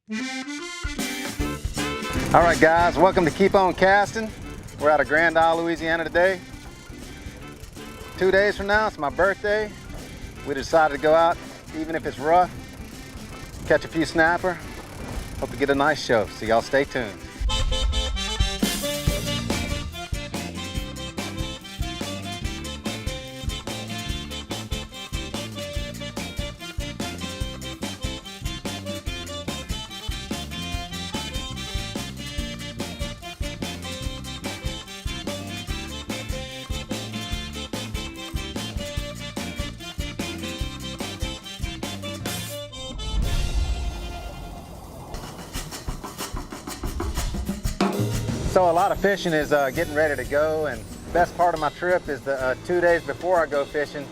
All right, guys, welcome to Keep On Casting. We're out of Grand Isle, Louisiana today. 2 days from now, it's my birthday. We decided to go out, even if it's rough, catch a few snapper. Hope to get a nice show, so y'all stay tuned. So a lot of fishing is getting ready to go, and the best part of my trip is the 2 days before I go fishing,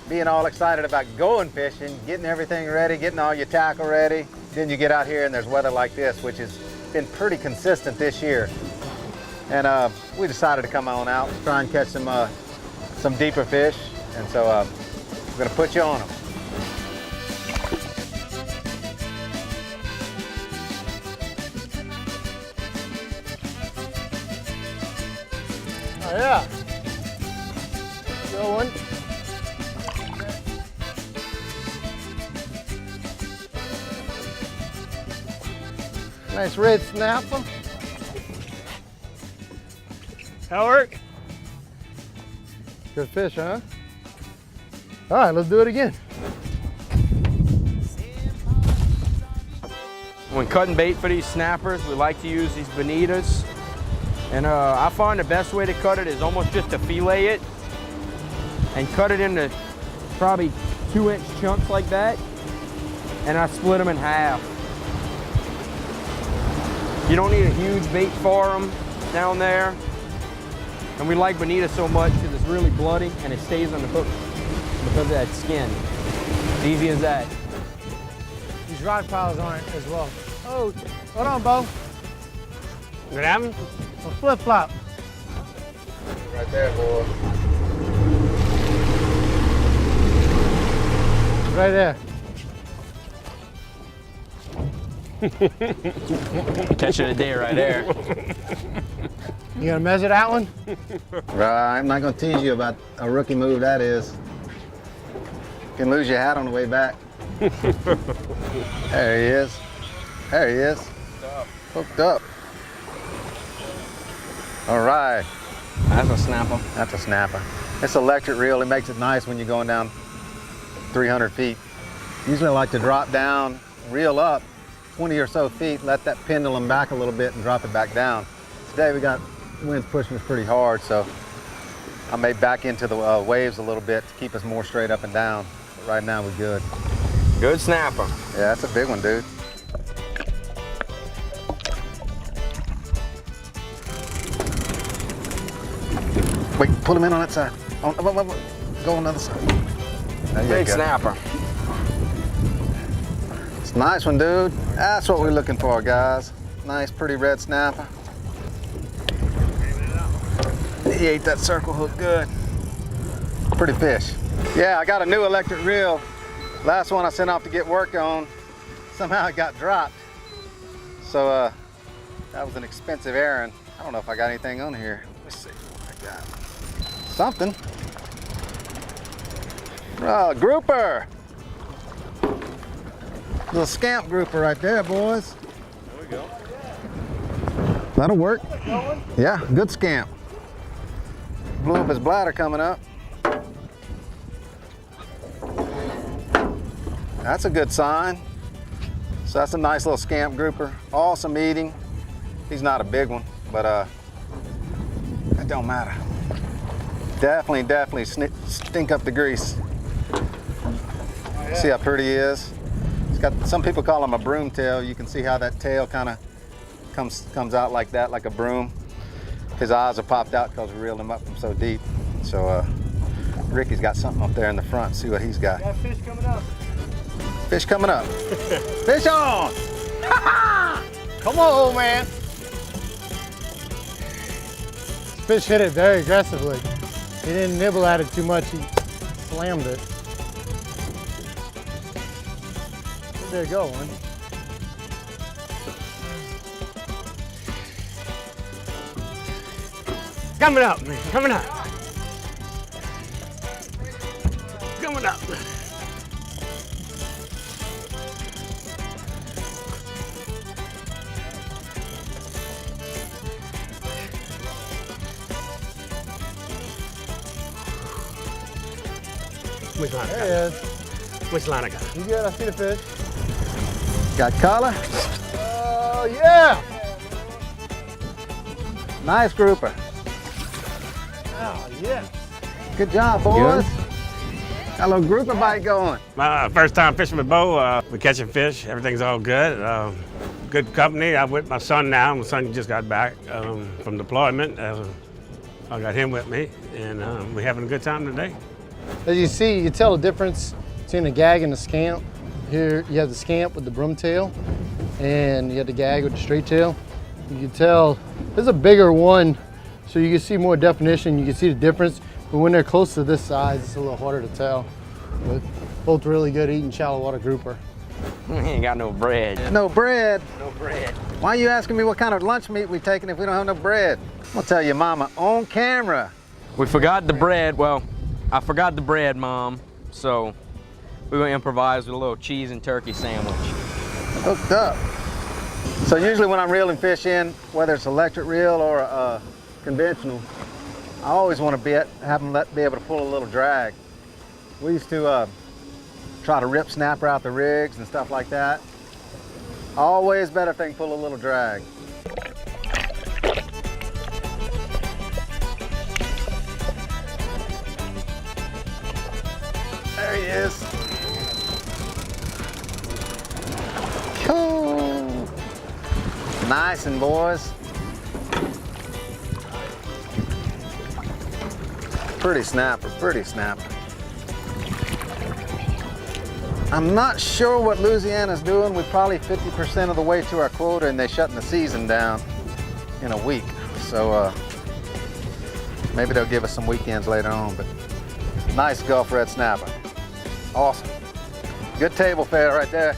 being all excited about going fishing, getting everything ready, getting all your tackle ready. Then you get out here and there's weather like this, which has been pretty consistent this year. And we decided to come on out, try and catch some deeper fish. And so we're gonna put you on them. Oh yeah. Good one. Nice red snapper. That work? Good fish, huh? All right, let's do it again. When cutting bait for these snappers, we like to use these bonitas. And I find the best way to cut it is almost just to fillet it and cut it into probably 2-inch chunks like that. And I split them in half. You don't need a huge bait for them down there. And we like bonita so much because it's really bloody and it stays on the hook because of that skin. Easy as that. These rod piles on it as well. Oh, hold on, Bo. Grab him. A flip flop. Right there, boy. Right there. Catch it a day right there. You gonna measure that one? Right, I'm not gonna tease you about a rookie move that is. You can lose your hat on the way back. There he is. There he is. Hooked up. All right. That's a snapper. That's a snapper. It's an electric reel. It makes it nice when you're going down 300 feet. Usually I like to drop down, reel up 20 or so feet, let that pendulum back a little bit and drop it back down. Today we got winds pushing us pretty hard, so I may back into the waves a little bit to keep us more straight up and down. But right now we're good. Good snapper. Yeah, that's a big one, dude. Wait, pull him in on that side. Go on the other side. There you Big go. snapper. It's a nice one, dude. That's what we're looking for, guys. Nice, pretty red snapper. He ate that circle hook good. Pretty fish. Yeah, I got a new electric reel. Last one I sent off to get work on, somehow it got dropped. So that was an expensive errand. I don't know if I got anything on here. Let's see what I got. Something. Grouper. Little scamp grouper right there, boys. There we go. That'll work. Yeah, good scamp. Blew up his bladder coming up. That's a good sign. So that's a nice little scamp grouper. Awesome eating. He's not a big one, but it don't matter. Definitely stink up the grease. Oh, yeah. See how pretty he is? He's got, some people call him a broom tail. You can see how that tail kind of comes out like that, like a broom. His eyes are popped out because we reeled him up from so deep. So Ricky's got something up there in the front. See what he's got. Got fish coming up. Fish coming up. Fish on! Come on, old man. Fish hit it very aggressively. He didn't nibble at it too much. He slammed it. There you go, one. Coming up, man, coming up. Coming up. Which line? There he is. Which line I got? You good? I see the fish. Got color? Oh, yeah! Nice grouper. Oh, yeah. Good job, boys. Got a little grouper bite going. My first time fishing with Bo. We're catching fish. Everything's all good. Good company. I'm with my son now. My son just got back from deployment. I got him with me, and we're having a good time today. As you see, you can tell the difference between the gag and the scamp. Here you have the scamp with the broom tail, and you have the gag with the straight tail. You can tell this is a bigger one, so you can see more definition. You can see the difference, but when they're close to this size, it's a little harder to tell. But both really good eating shallow water grouper. We ain't got no bread. No bread. No bread. Why are you asking me what kind of lunch meat we taking if we don't have no bread? I'll tell your mama on camera. We forgot the bread. Well, I forgot the bread, Mom. So we're gonna improvise with a little cheese and turkey sandwich. Hooked up. So usually when I'm reeling fish in, whether it's electric reel or conventional, I always want to have them be able to pull a little drag. We used to try to rip snapper out the rigs and stuff like that. Always better if they can pull a little drag. There he is. Cool. Nice and boys. Pretty snapper, pretty snapper. I'm not sure what Louisiana's doing. We're probably 50% of the way to our quota and they're shutting the season down in a week. So maybe they'll give us some weekends later on, but nice Gulf red snapper. Awesome. Good table fare right there.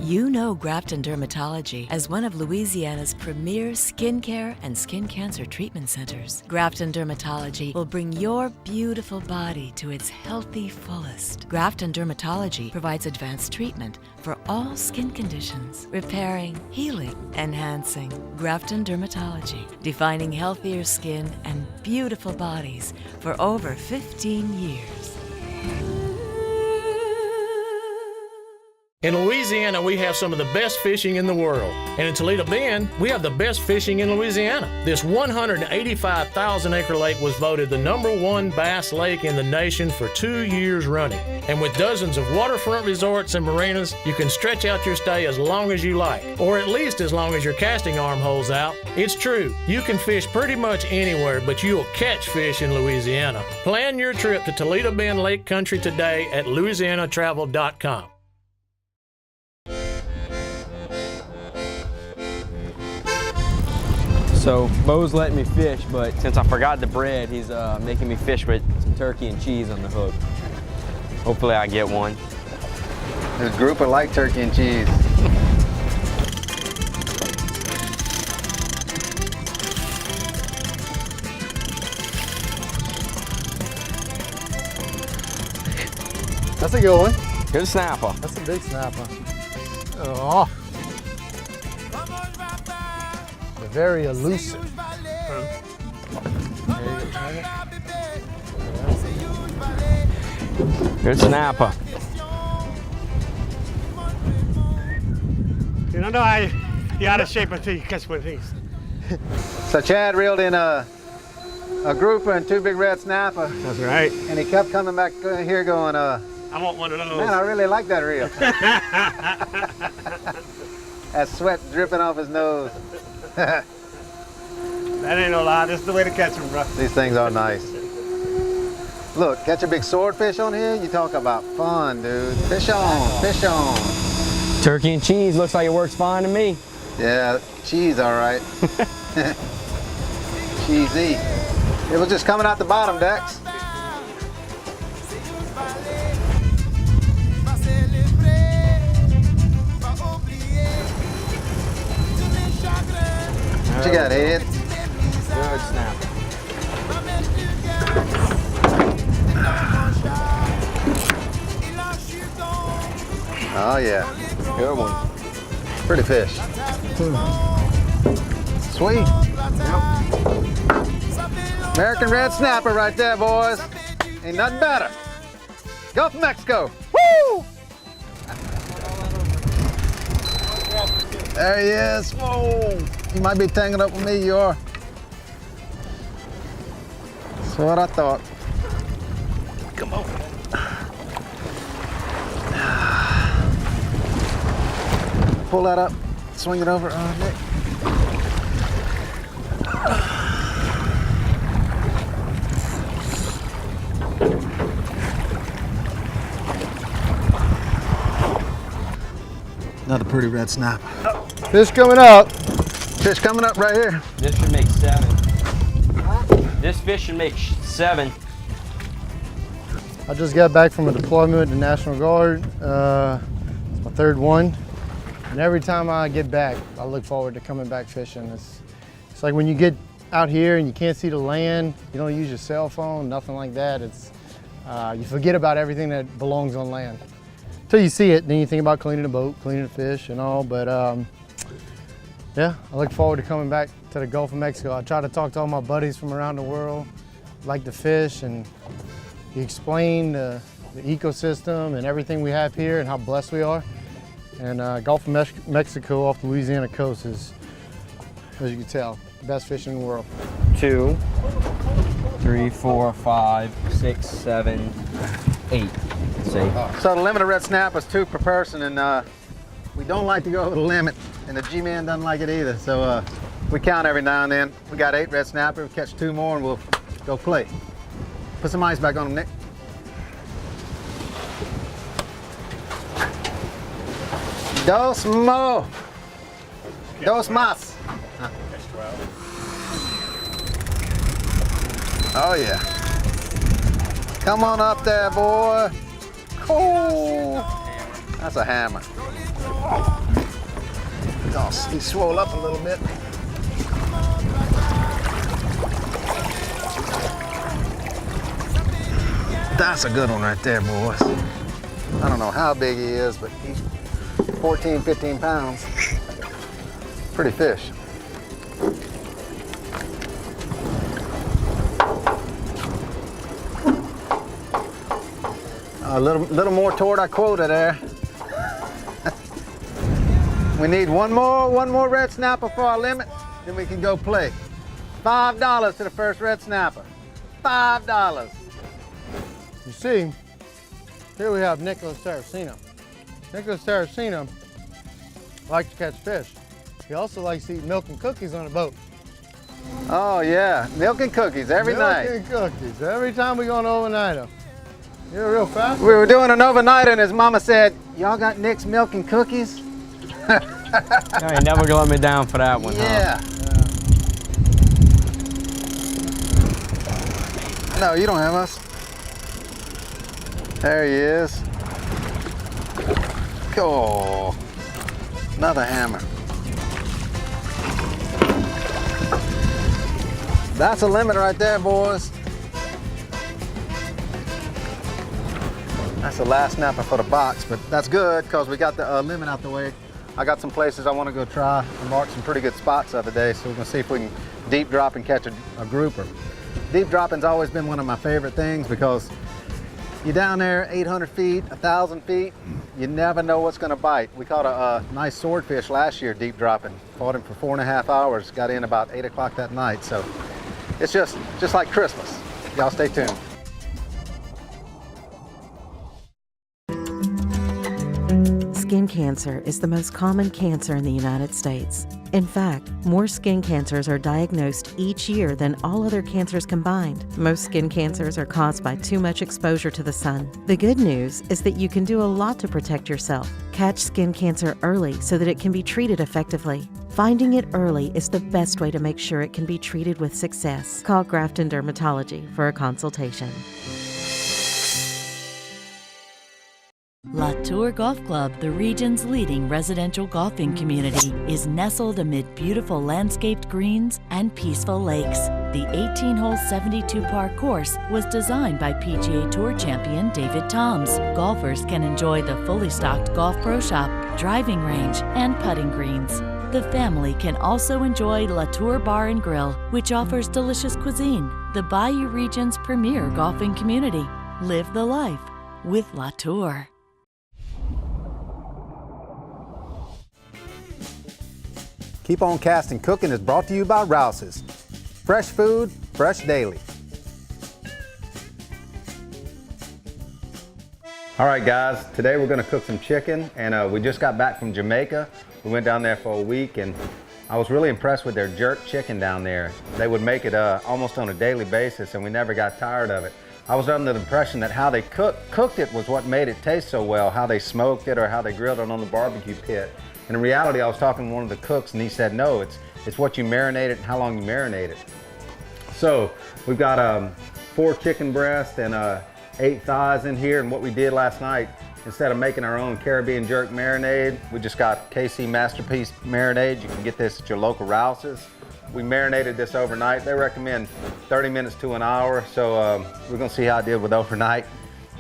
You know Grafton Dermatology as one of Louisiana's premier skincare and skin cancer treatment centers. Grafton Dermatology will bring your beautiful body to its healthy fullest. Grafton Dermatology provides advanced treatment for all skin conditions, repairing, healing, enhancing. Grafton Dermatology, defining healthier skin and beautiful bodies for over 15 years. In Louisiana, we have some of the best fishing in the world. And in Toledo Bend, we have the best fishing in Louisiana. This 185,000-acre lake was voted the #1 bass lake in the nation for 2 years running. And with dozens of waterfront resorts and marinas, you can stretch out your stay as long as you like, or at least as long as your casting arm holds out. It's true, you can fish pretty much anywhere, but you'll catch fish in Louisiana. Plan your trip to Toledo Bend Lake Country today at louisianatravel.com. So Bo's letting me fish, but since I forgot the bread, he's making me fish with some turkey and cheese on the hook. Hopefully I get one. This grouper like turkey and cheese. That's a good one. Good snapper. That's a big snapper. Oh. They're very elusive. Good snapper. You don't know how you're out of shape until you catch one of these. So Chad reeled in a grouper and 2 big red snapper. That's right. And he kept coming back here going, I want one of those. man, I really like that reel. That sweat dripping off his nose. That ain't no lie. This is the way to catch them, bro. These things are nice. Look, catch a big swordfish on here, you talk about fun, dude. Fish on, fish on. Turkey and cheese looks like it works fine to me. Yeah, cheese, all right. Cheesy. It was just coming out the bottom, Dex. What you got, Ed? Good snapper. Oh yeah, Good one. pretty fish. Sweet. American red snapper right there, boys. Ain't nothing better. Gulf of Mexico. Woo! There he is. Whoa! You might be tangled up with me, you are. That's what I thought. Come on. Pull that up, swing it over, Nick. Another pretty red snapper. Fish coming up. Fish coming up right here. This should make 7. This fish should make 7. I just got back from a deployment with the National Guard. It's my 3rd one. And every time I get back, I look forward to coming back fishing. It's like when you get out here and you can't see the land, you don't use your cell phone, nothing like that. You forget about everything that belongs on land. Until you see it, then you think about cleaning the boat, cleaning the fish and all. But yeah, I look forward to coming back to the Gulf of Mexico. I try to talk to all my buddies from around the world, like to fish, and you explain the ecosystem and everything we have here and how blessed we are. And Gulf of Mexico off the Louisiana coast is, as you can tell, the best fishing in the world. 2, 3, 4, 5, 6, 7, 8. See? So the limit of red snapper is 2 per person, and we don't like to go over the limit, and the G-Man doesn't like it either. So we count every now and then. We got 8 red snapper, we catch 2 more, and we'll go play. Put some ice back on them, Nick. Dos mo. Dos más. Oh yeah. Come on up there, boy. Cool. That's a hammer. Oh, he swole up a little bit. That's a good one right there, boys. I don't know how big he is, but he's 14, 15 pounds. Pretty fish. A little more toward our quota there. We need one more red snapper for our limit, then we can go play. $5 to the first red snapper. $5. You see, here we have Nicholas Saraceno. Nicholas Saraceno likes to catch fish. He also likes to eat milk and cookies on a boat. Oh yeah, milk and cookies every night. Milk and cookies, every time we go on overnighter. You're real fast. We were doing an overnight and his mama said, y'all got Nick's milk and cookies? You ain't never gonna let me down for that one, Yeah. No, you don't have us. There he is. Oh, another hammer. That's a limit right there, boys. That's the last snapper for the box, but that's good because we got the limit out the way. I got some places I want to go try and mark some pretty good spots the other day, so we're gonna see if we can deep drop and catch a grouper. Deep dropping's always been one of my favorite things because you're down there 800 feet, 1,000 feet, you never know what's gonna bite. We caught a nice swordfish last year deep dropping. Fought him for 4.5 hours, got in about 8 o'clock that night. So it's just like Christmas. Y'all stay tuned. Skin cancer is the most common cancer in the United States. In fact, more skin cancers are diagnosed each year than all other cancers combined. Most skin cancers are caused by too much exposure to the sun. The good news is that you can do a lot to protect yourself. Catch skin cancer early so that it can be treated effectively. Finding it early is the best way to make sure it can be treated with success. Call Grafton Dermatology for a consultation. Latour Golf Club, the region's leading residential golfing community, is nestled amid beautiful landscaped greens and peaceful lakes. The 18-hole 72-par course was designed by PGA Tour champion David Toms. Golfers can enjoy the fully stocked golf pro shop, driving range, and putting greens. The family can also enjoy Latour Bar and Grill, which offers delicious cuisine, the Bayou region's premier golfing community. Live the life with Latour. Keep on Casting Cooking is brought to you by Rouse's. Fresh food, fresh daily. All right guys, today we're gonna cook some chicken, and we just got back from Jamaica. We went down there for a week, and I was really impressed with their jerk chicken down there. They would make it almost on a daily basis, and we never got tired of it. I was under the impression that how they cooked it was what made it taste so well, how they smoked it or how they grilled it on the barbecue pit. And in reality, I was talking to one of the cooks, and he said, no, it's what you marinate it and how long you marinate it. So we've got 4 chicken breasts and 8 thighs in here, and what we did last night, instead of making our own Caribbean jerk marinade, we just got KC Masterpiece marinade. You can get this at your local Rouse's. We marinated this overnight. They recommend 30 minutes to an hour, so we're gonna see how I did with overnight.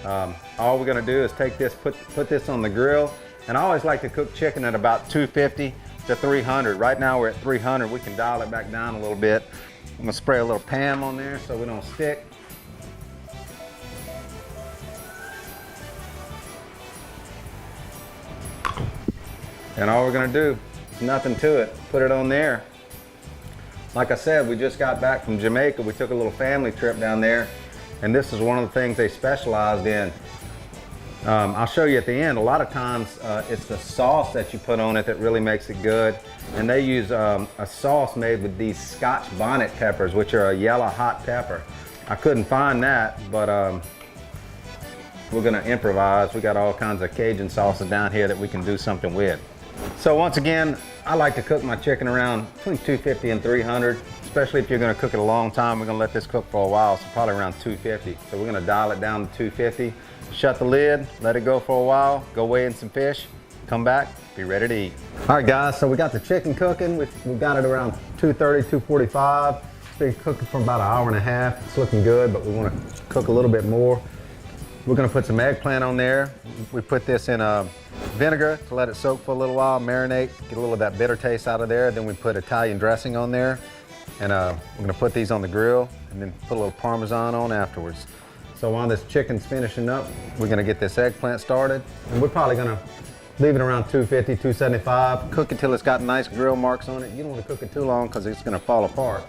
All we're gonna do is take this, put this on the grill, and I always like to cook chicken at about 250 to 300. Right now we're at 300. We can dial it back down a little bit. I'm gonna spray a little Pam on there so we don't stick. And all we're gonna do is nothing to it. Put it on there. Like I said, we just got back from Jamaica. We took a little family trip down there, and this is one of the things they specialized in. I'll show you at the end. A lot of times it's the sauce that you put on it that really makes it good. And they use a sauce made with these Scotch bonnet peppers, which are a yellow hot pepper. I couldn't find that, but we're gonna improvise. We got all kinds of Cajun sauces down here that we can do something with. So once again, I like to cook my chicken around between 250 and 300, especially if you're gonna cook it a long time. We're gonna let this cook for a while, so probably around 250. So we're gonna dial it down to 250, shut the lid, let it go for a while, go weigh in some fish, come back, be ready to eat. All right guys, so we got the chicken cooking. We've got it around 230, 245. It's been cooking for about an hour and a half. It's looking good, but we wanna cook a little bit more. We're gonna put some eggplant on there. We put this in vinegar to let it soak for a little while, marinate, get a little of that bitter taste out of there. Then we put Italian dressing on there. And we're gonna put these on the grill and then put a little Parmesan on afterwards. So while this chicken's finishing up, we're gonna get this eggplant started. And we're probably gonna leave it around 250, 275. Cook it till it's got nice grill marks on it. You don't wanna cook it too long because it's gonna fall apart.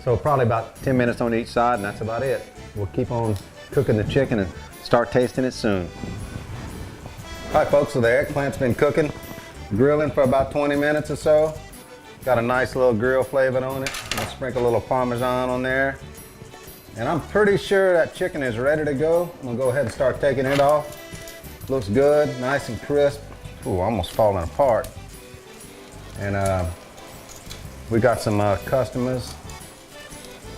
So probably about 10 minutes on each side, and that's about it. We'll keep on cooking the chicken and start tasting it soon. All right folks, so the eggplant's been cooking, grilling for about 20 minutes or so. Got a nice little grill flavor on it. I'll sprinkle a little Parmesan on there. And I'm pretty sure that chicken is ready to go. I'm gonna go ahead and start taking it off. Looks good, nice and crisp. Ooh, almost falling apart. And we got some customers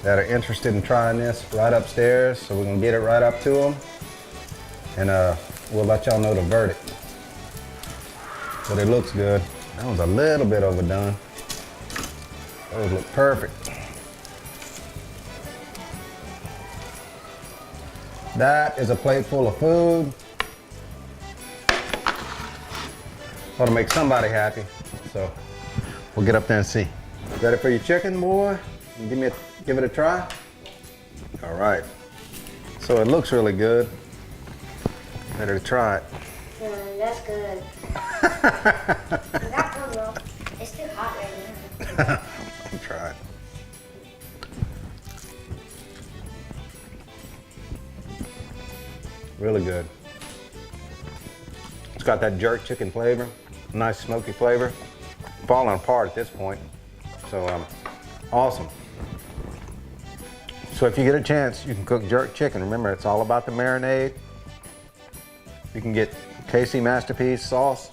that are interested in trying this right upstairs. So we're gonna get it right up to them. And we'll let y'all know the verdict. But it looks good. That was a little bit overdone. Those look perfect. That is a plate full of food. Ought to make somebody happy. So we'll get up there and see. Ready for your chicken, boy? Give it a try. All right. So it looks really good. Ready to try it. That's good. Not good though. It's too hot right now. I'll try it. Really good. It's got that jerk chicken flavor, nice smoky flavor. Falling apart at this point. So awesome. So if you get a chance, you can cook jerk chicken. Remember, it's all about the marinade. You can get KC Masterpiece sauce,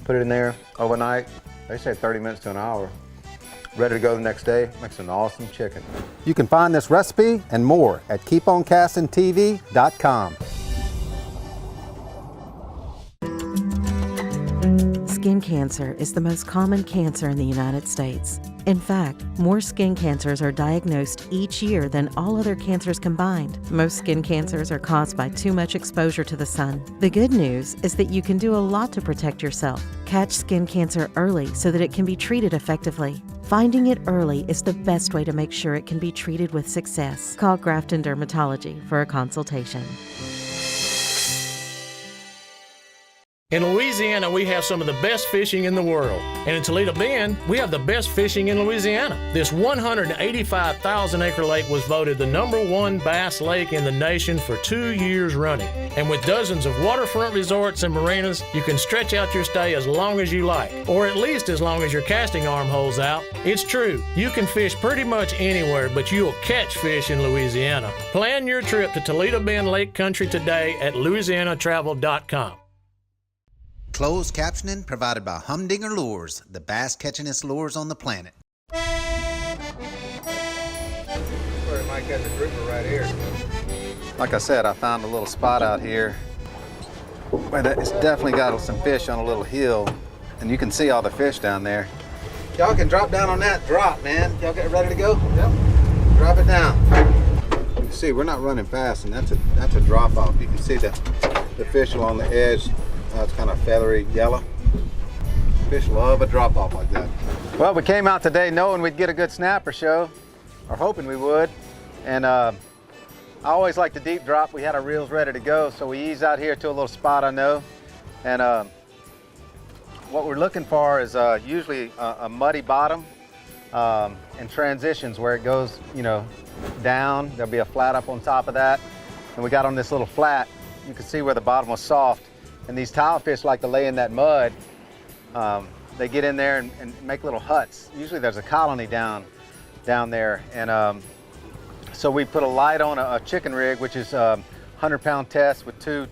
put it in there overnight. They say 30 minutes to an hour. Ready to go the next day. Makes an awesome chicken. You can find this recipe and more at keeponcastingtv.com. Skin cancer is the most common cancer in the United States. In fact, more skin cancers are diagnosed each year than all other cancers combined. Most skin cancers are caused by too much exposure to the sun. The good news is that you can do a lot to protect yourself. Catch skin cancer early so that it can be treated effectively. Finding it early is the best way to make sure it can be treated with success. Call Grafton Dermatology for a consultation. In Louisiana, we have some of the best fishing in the world. And in Toledo Bend, we have the best fishing in Louisiana. This 185,000-acre lake was voted the #1 bass lake in the nation for 2 years running. And with dozens of waterfront resorts and marinas, you can stretch out your stay as long as you like, or at least as long as your casting arm holds out. It's true, you can fish pretty much anywhere, but you'll catch fish in Louisiana. Plan your trip to Toledo Bend Lake Country today at louisianatravel.com. Closed captioning provided by Humdinger Lures, the bass catchingest lures on the planet. Where Mike has a grouper right here. Like I said, I found a little spot out here where it's definitely got some fish on a little hill, and you can see all the fish down there. Y'all can drop down on that drop, man. Y'all get ready to go? Yep. Drop it down. You can see we're not running fast, and that's a drop off. You can see the fish along the edge. It's kind of feathery yellow. Fish love a drop off like that. Well, we came out today knowing we'd get a good snapper show, or hoping we would. And I always like to deep drop. We had our reels ready to go, so we eased out here to a little spot I know. And what we're looking for is usually a muddy bottom and transitions where it goes, you know, down. There'll be a flat up on top of that. And we got on this little flat. You can see where the bottom was soft. And these tilefish like to lay in that mud. They get in there and make little huts. Usually there's a colony down there. And so we put a light on a chicken rig, which is a 100-pound test with two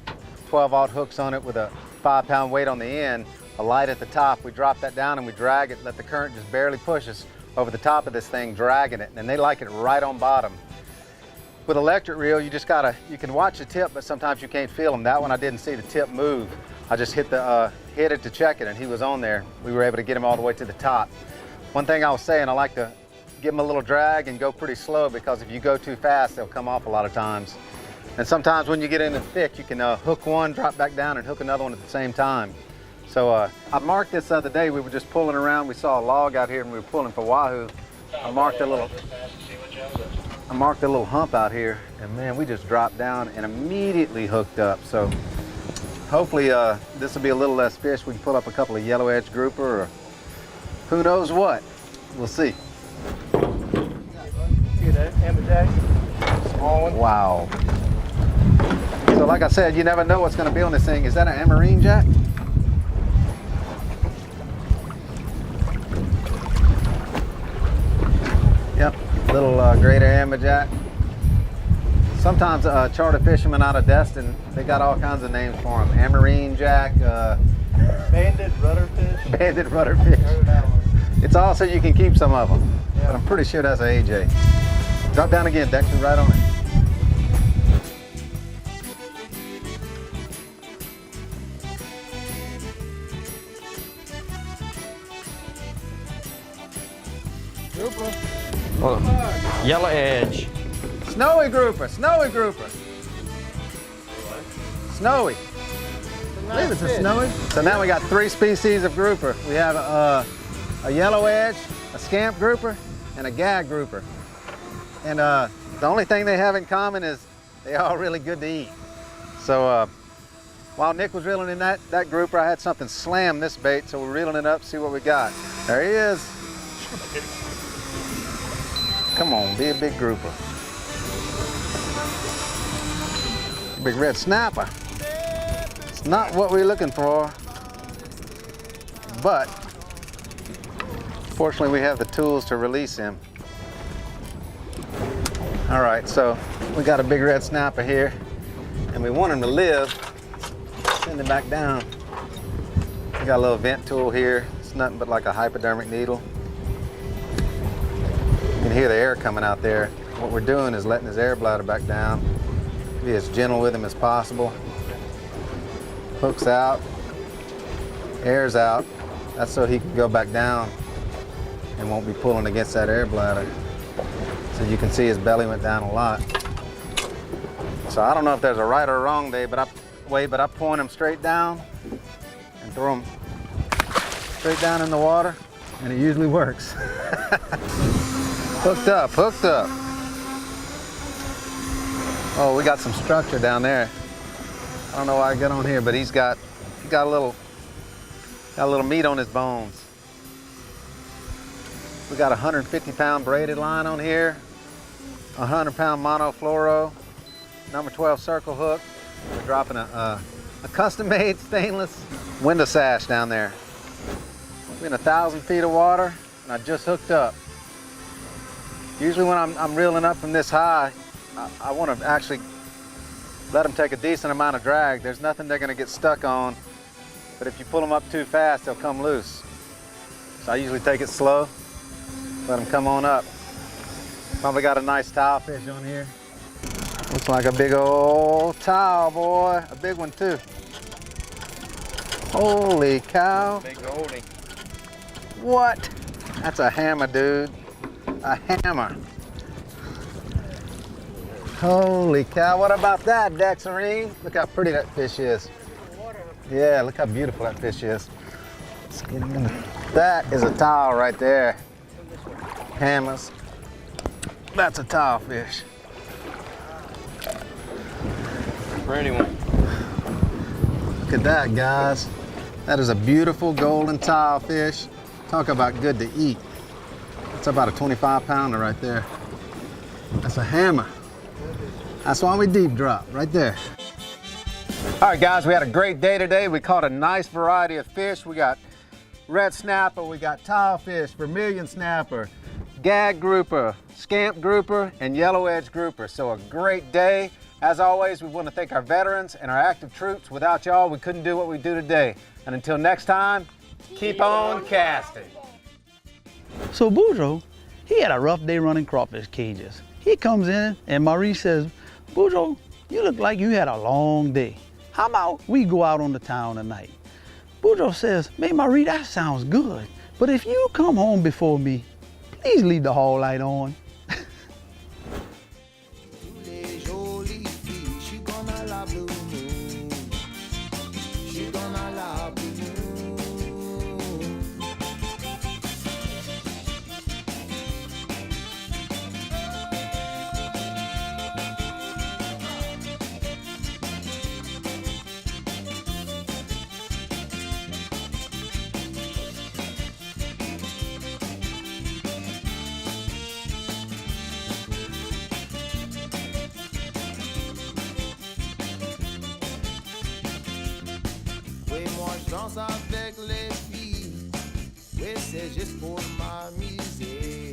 12-aught hooks on it with a 5-pound weight on the end, a light at the top. We drop that down and we drag it, let the current just barely push us over the top of this thing, dragging it. And they like it right on bottom. With electric reel, you just you can watch the tip, but sometimes you can't feel them. That one I didn't see the tip move. I just hit it to check it, and he was on there. We were able to get him all the way to the top. One thing I was saying, I like to give them a little drag and go pretty slow, because if you go too fast, they'll come off a lot of times. And sometimes when you get in the thick, you can hook one, drop back down, and hook another one at the same time. So I marked this the other day. We were just pulling around. We saw a log out here, and we were pulling for wahoo. I marked a little hump out here, and man, we just dropped down and immediately hooked up. So hopefully this will be a little less fish. We can pull up a couple of yellow edge grouper, or who knows what. We'll see. See that amberjack? Small one. Wow. So like I said, you never know what's going to be on this thing. Is that an amarine jack? Yep. Little greater amberjack. Sometimes charter fishermen out of Destin, they got all kinds of names for them. Amarine jack, Banded rudderfish. banded rudderfish. It's also you can keep some of them, Yeah. but I'm pretty sure that's an AJ. Drop down again, Dexter, right on it. Well, yellow edge. Snowy grouper, snowy grouper. Snowy. I believe it's a snowy. So now we got 3 species of grouper. We have a yellow edge, a scamp grouper, and a gag grouper. And the only thing they have in common is they're all really good to eat. So while Nick was reeling in that grouper, I had something slam this bait, so we're reeling it up, see what we got. There he is. Come on, be a big grouper. Big red snapper. It's not what we're looking for, but fortunately we have the tools to release him. All right, so we got a big red snapper here, and we want him to live. Send him back down. We got a little vent tool here. It's nothing but like a hypodermic needle. You can hear the air coming out there. What we're doing is letting his air bladder back down. Be as gentle with him as possible. Hooks out. Air's out. That's so he can go back down and won't be pulling against that air bladder. So you can see his belly went down a lot. So I don't know if there's a right or wrong way, but I point him straight down and throw him straight down in the water, and it usually works. Hooked up, hooked up. Oh, we got some structure down there. I don't know why I got on here, but he got a little meat on his bones. We got a 150-pound braided line on here, a 100-pound monofluoro, number 12 circle hook. We're dropping a custom-made stainless window sash down there. We're in 1,000 feet of water, and I just hooked up. Usually when I'm reeling up from this high, I want to actually let them take a decent amount of drag. There's nothing they're going to get stuck on, but if you pull them up too fast, they'll come loose. So I usually take it slow, let them come on up. Probably got a nice tilefish on here. Looks like a big old tile, boy. A big one too. Holy cow. Big oldie. What? That's a hammer, dude. A hammer. Holy cow, what about that, Dexarine? Look how pretty that fish is. Yeah, look how beautiful that fish is. Let's get him in. That is a tile right there. Hammers. That's a tile fish. Pretty one. Look at that, guys. That is a beautiful golden tile fish. Talk about good to eat. That's about a 25-pounder right there. That's a hammer. That's why we deep drop, right there. All right, guys, we had a great day today. We caught a nice variety of fish. We got red snapper, we got tilefish, vermilion snapper, gag grouper, scamp grouper, and yellow edge grouper. So a great day. As always, we want to thank our veterans and our active troops. Without y'all, we couldn't do what we do today. And until next time, keep on casting. So Boudreaux, he had a rough day running crawfish cages. He comes in and Maurice says, Boudreaux, you look like you had a long day. How about we go out on the town tonight? Boudreaux says, "Hey Maurice, that sounds good. But if you come home before me, please leave the hall light on." Danse avec les filles, oui c'est juste pour m'amuser.